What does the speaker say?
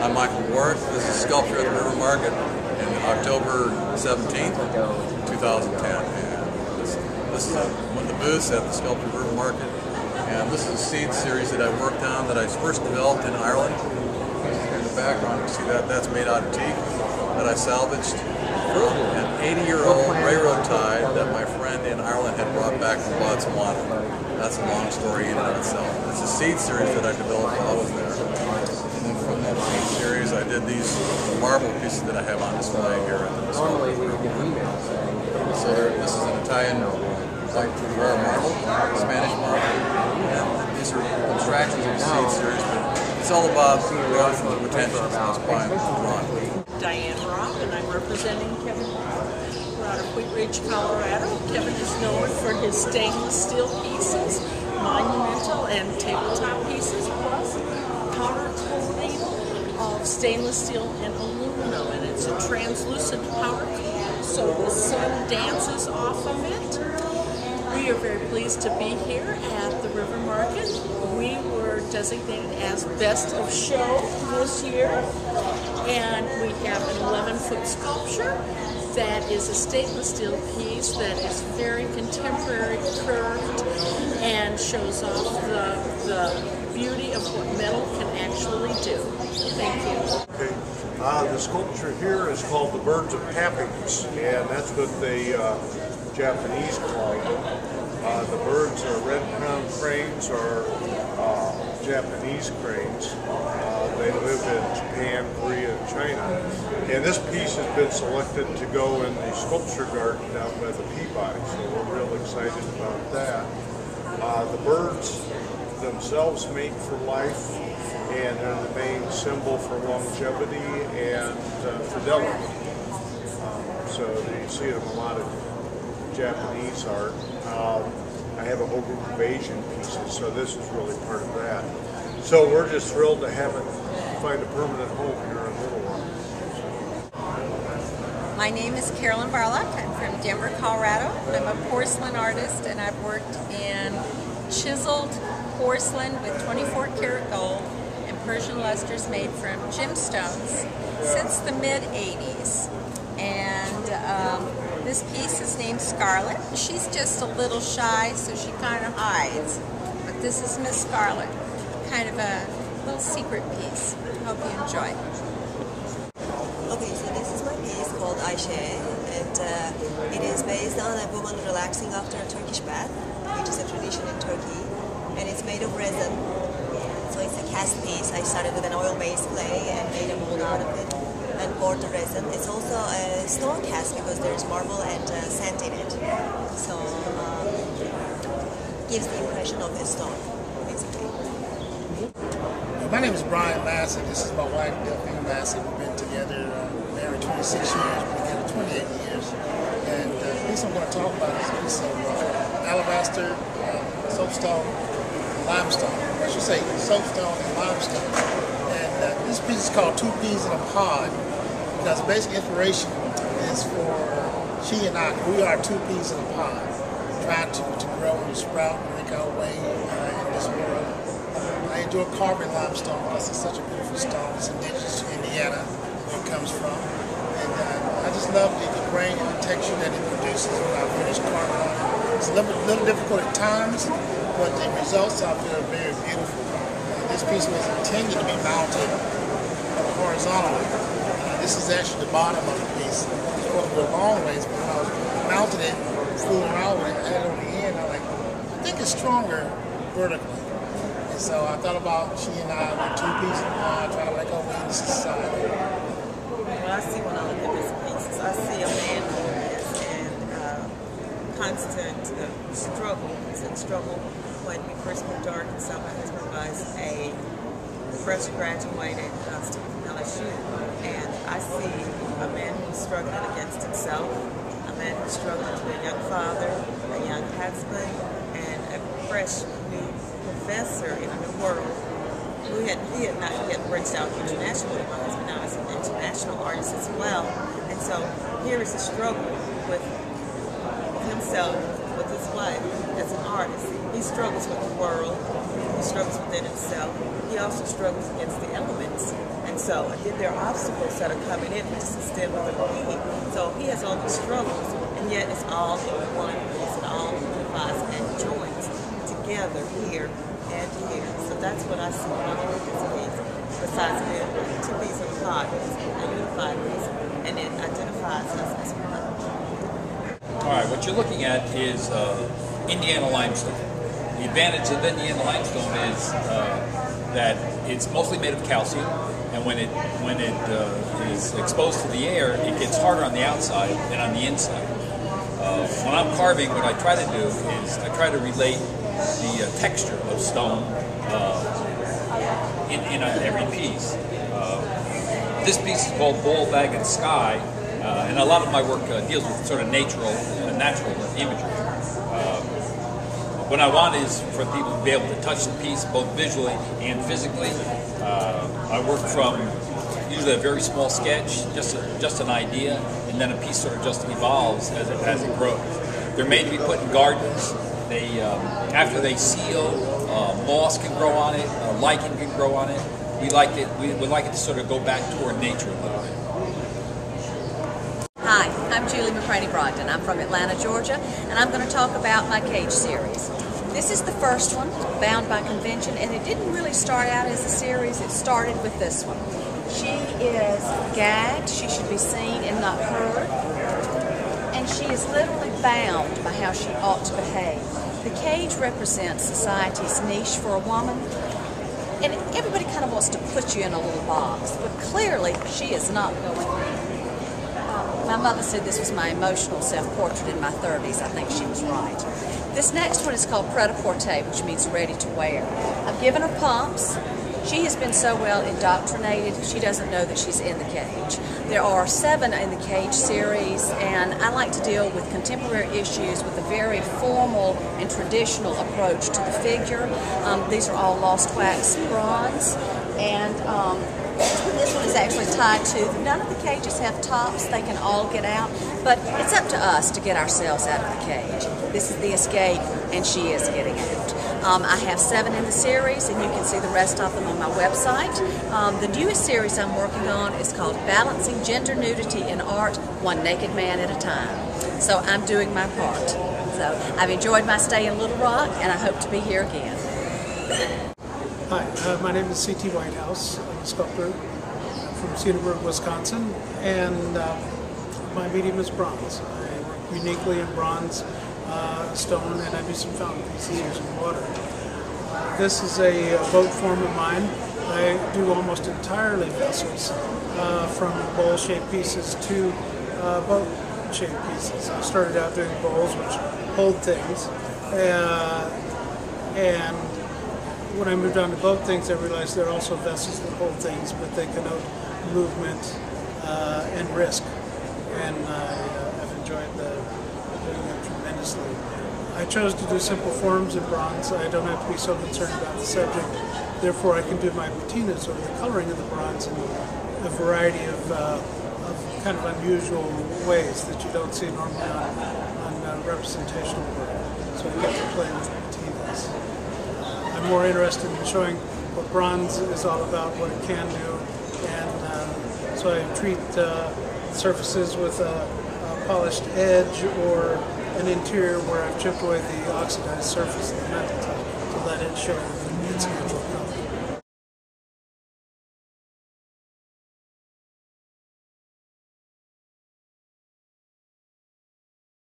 I'm Michael Warwick. This is Sculpture at the River Market in October 17th, 2010. And this is one of the booths at the Sculpture River Market. And this is a seed series that I worked on that I first developed in Ireland. In the background you see that's made out of teak that I salvaged. An 80-year-old railroad tie that my friend in Ireland had brought back from Botswana. That's a long story in and of itself. It's a seed series that I developed while I was there. And then from that seed series I did these marble pieces that I have on display here at the display. So this is an Italian white rare marble, Spanish marble. And these are abstractions of the seed series, but it's all about growth and the potential. That's why I'm drawn. Diane Robb, and I'm representing Kevin. We're out of Wheat Ridge, Colorado. Kevin is known for his stainless steel pieces, monumental and tabletop pieces, plus powder coating of stainless steel and aluminum, and it's a translucent powder coating, so the sun dances off of it. We are very pleased to be here at the River Market. We were designated as Best of Show this year, and we have an 11-foot sculpture that is a stainless steel piece that is very contemporary, curved, and shows off the beauty of what metal can actually do. Thank you. Okay. The sculpture here is called the Birds of Happiness, and that's what the Japanese call them. The birds are red-crowned cranes or Japanese cranes. They live in Japan, Korea, and China. And this piece has been selected to go in the sculpture garden down by the Peabody, so we're real excited about that. The birds themselves mate for life, and they're the main symbol for longevity and fidelity. So you see them in a lot of Japanese art. I have a whole group of Asian pieces, so this is really part of that. So we're just thrilled to have it find a permanent home here in Little Rock. My name is Carolyn Barlock. I'm from Denver, Colorado. I'm a porcelain artist, and I've worked in chiseled porcelain with 24 karat gold and Persian lusters made from gemstones since the mid-80s. And this piece is named Scarlet. She's just a little shy, so she kind of hides. But this is Miss Scarlet, kind of a little secret piece. Hope you enjoy. Okay, so this is my piece called Ayşe, and it is based on a woman relaxing after a Turkish bath, which is a tradition in Turkey, and it's made of resin. So it's a cast piece. I started with an oil-based clay and made a mold out of it and poured the resin. It's also a stone cast because there's marble and sand in it. So gives the impression of a stone, basically. My name is Brian Massey. This is my wife, Delphine Massey. We've been together, married 26 years, been together 28 years. And the piece I'm going to talk about is a piece of alabaster, soapstone, limestone. I should say soapstone and limestone. And this piece is called Two Peas in a Pod, because basic inspiration is for she and I. We are two peas in a pod, trying to grow and sprout and make our way in this world. I enjoy carving limestone because it's such a beautiful stone. It's indigenous to Indiana, where it comes from. And I just love the grain and the texture that it produces when I finish carving on it. It's a little difficult at times, but the results out there are very beautiful. This piece was intended to be mounted horizontally. This is actually the bottom of the piece. It's supposed to go a long ways, but when I was mounting it, fooling around with it, I had it on the end, I'm like, I think it's stronger vertically. And so I thought about she and I, like two peas in a pod, trying to make our way into society. What I see when I look at this piece is I see a man who is in constant struggle. He's in struggle. When we first moved to Arkansas, my husband was a fresh graduated student from LSU, and I see a man who's struggling against himself, a man who's struggling to be a young father, a young husband, and a fresh new professor in a new world. He had not yet branched out internationally. My husband now is an international artist as well, and so here is a struggle with himself, with his life as an artist. He struggles with the world. He struggles within himself. He also struggles against the elements. And And then there are obstacles that are coming in, which is instead of the So he has all these struggles, and yet it's all in one piece. It all unifies and joins together here and here. So that's what I see when I look at this piece. Besides being two pieces of pod, it's a unified piece, and it identifies us as one. All right, what you're looking at is Indiana limestone. The advantage of Indiana limestone is that it's mostly made of calcium, and when it is exposed to the air, it gets harder on the outside than on the inside. When I'm carving, what I try to do is I try to relate the texture of stone in every piece. This piece is called Ball, Bag, and Sky, and a lot of my work deals with sort of natural imagery. What I want is for people to be able to touch the piece both visually and physically. I work from usually a very small sketch, just an idea, and then a piece sort of just evolves as it grows. They're made to be put in gardens. They after they seal, moss can grow on it, lichen can grow on it. We would like it to sort of go back toward nature a little bit. Hi, I'm Julie McCraney-Brogdon. I'm from Atlanta, Georgia, and I'm going to talk about my cage series. This is the first one, Bound by Convention, and it didn't really start out as a series. It started with this one. She is gagged. She should be seen and not heard. And she is literally bound by how she ought to behave. The cage represents society's niche for a woman. And everybody kind of wants to put you in a little box, but clearly she is not going there. My mother said this was my emotional self-portrait in my 30s. I think she was right. This next one is called Pret-a-Porter, which means ready to wear. I've given her pumps. She has been so well indoctrinated, she doesn't know that she's in the cage. There are 7 in the cage series, and I like to deal with contemporary issues with a very formal and traditional approach to the figure. These are all lost wax bronze, and this one is actually tied to. None of the cages have tops, they can all get out, but it's up to us to get ourselves out of the cage. This is the escape, and she is getting out. I have 7 in the series, and you can see the rest of them on my website. The newest series I'm working on is called Balancing Gender Nudity in Art, One Naked Man at a Time. So I'm doing my part. So I've enjoyed my stay in Little Rock, and I hope to be here again. Hi, my name is C.T. Whitehouse. I'm a sculptor from Cedarburg, Wisconsin, and my medium is bronze. I work uniquely in bronze, stone, and I do some fountain pieces using water. This is a boat form of mine. I do almost entirely vessels, from bowl-shaped pieces to boat-shaped pieces. I started out doing bowls, which hold things, and when I moved on to boat things, I realized there are also vessels that hold things, but they connote movement and risk. And I've enjoyed doing them tremendously. I chose to do simple forms in bronze. I don't have to be so concerned about the subject. Therefore, I can do my patinas, or the coloring of the bronze, in a variety of kind of unusual ways that you don't see normally on representational work. So I get to play with patinas. I'm more interested in showing what bronze is all about, what it can do, and so I treat surfaces with a polished edge or an interior where I've chipped away the oxidized surface of the metal to let it show its natural color.